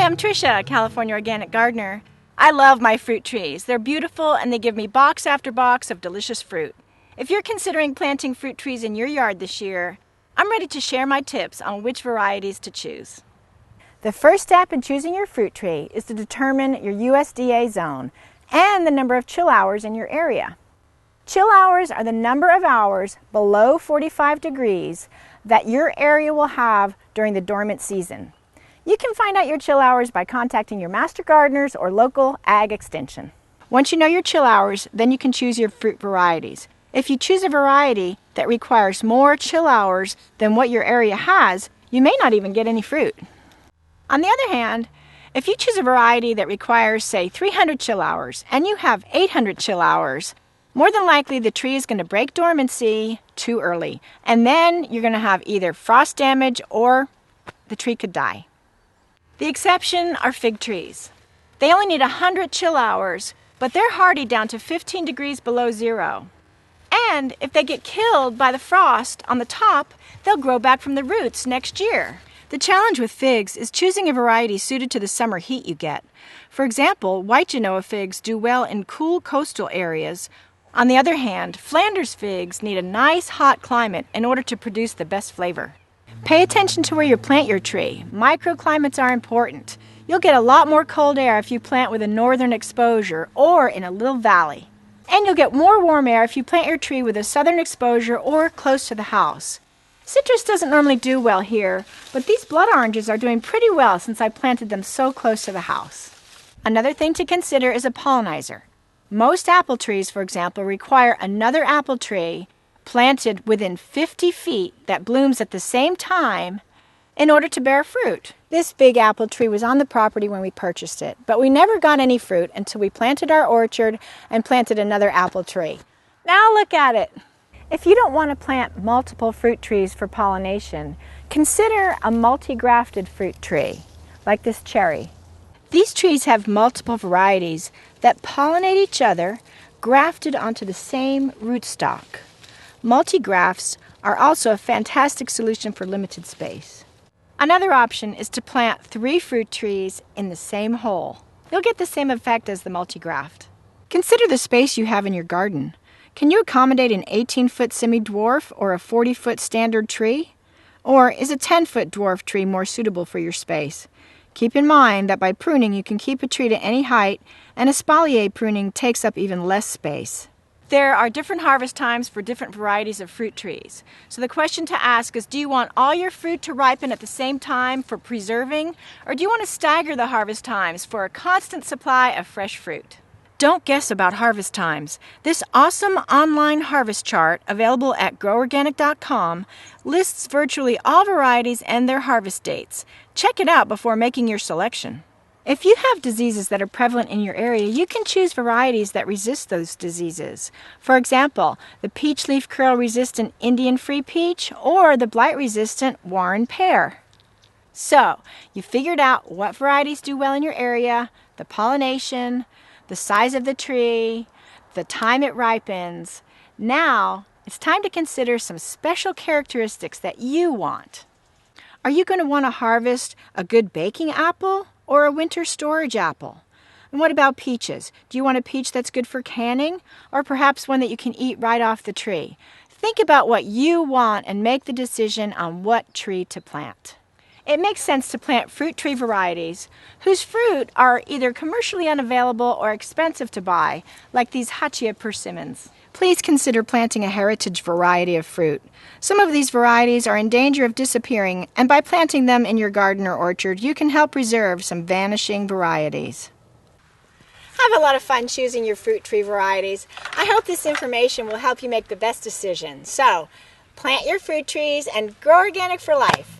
I'm Tricia, a California organic gardener. I love my fruit trees. They're beautiful and they give me box after box of delicious fruit. If you're considering planting fruit trees in your yard this year, I'm ready to share my tips on which varieties to choose. The first step in choosing your fruit tree is to determine your USDA zone and the number of chill hours in your area. Chill hours are the number of hours below 45 degrees that your area will have during the dormant season. You can find out your chill hours by contacting your master gardeners or local ag extension. Once you know your chill hours, then you can choose your fruit varieties. If you choose a variety that requires more chill hours than what your area has, you may not even get any fruit. On the other hand, if you choose a variety that requires, say, 300 chill hours and you have 800 chill hours, more than likely the tree is going to break dormancy too early, and then you're going to have either frost damage or the tree could die. The exception are fig trees. They only need 100 chill hours, but they're hardy down to 15 degrees below zero. And if they get killed by the frost on the top, they'll grow back from the roots next year. The challenge with figs is choosing a variety suited to the summer heat you get. For example, white Genoa figs do well in cool coastal areas. On the other hand, Flanders figs need a nice hot climate in order to produce the best flavor. Pay attention to where you plant your tree. Microclimates are important. You'll get a lot more cold air if you plant with a northern exposure or in a little valley. And you'll get more warm air if you plant your tree with a southern exposure or close to the house. Citrus doesn't normally do well here, but these blood oranges are doing pretty well since I planted them so close to the house. Another thing to consider is a pollinizer. Most apple trees, for example, require another apple tree planted within 50 feet that blooms at the same time in order to bear fruit. This big apple tree was on the property when we purchased it, but we never got any fruit until we planted our orchard and planted another apple tree. Now look at it! If you don't want to plant multiple fruit trees for pollination, consider a multi-grafted fruit tree, like this cherry. These trees have multiple varieties that pollinate each other, grafted onto the same rootstock. Multi-grafts are also a fantastic solution for limited space. Another option is to plant 3 fruit trees in the same hole. You'll get the same effect as the multi-graft. Consider the space you have in your garden. Can you accommodate an 18-foot semi-dwarf or a 40-foot standard tree? Or is a 10-foot dwarf tree more suitable for your space? Keep in mind that by pruning you can keep a tree to any height, and espalier pruning takes up even less space. There are different harvest times for different varieties of fruit trees. So the question to ask is, do you want all your fruit to ripen at the same time for preserving, or do you want to stagger the harvest times for a constant supply of fresh fruit? Don't guess about harvest times. This awesome online harvest chart, available at groworganic.com, lists virtually all varieties and their harvest dates. Check it out before making your selection. If you have diseases that are prevalent in your area, you can choose varieties that resist those diseases. For example, the peach leaf curl-resistant Indian free peach or the blight-resistant Warren pear. So, you figured out what varieties do well in your area, the pollination, the size of the tree, the time it ripens. Now, it's time to consider some special characteristics that you want. Are you going to want to harvest a good baking apple or a winter storage apple? And what about peaches? Do you want a peach that's good for canning, or perhaps one that you can eat right off the tree? Think about what you want and make the decision on what tree to plant. It makes sense to plant fruit tree varieties whose fruit are either commercially unavailable or expensive to buy, like these Hachia persimmons. Please consider planting a heritage variety of fruit. Some of these varieties are in danger of disappearing, and by planting them in your garden or orchard, you can help preserve some vanishing varieties. Have a lot of fun choosing your fruit tree varieties. I hope this information will help you make the best decision. So, plant your fruit trees and grow organic for life.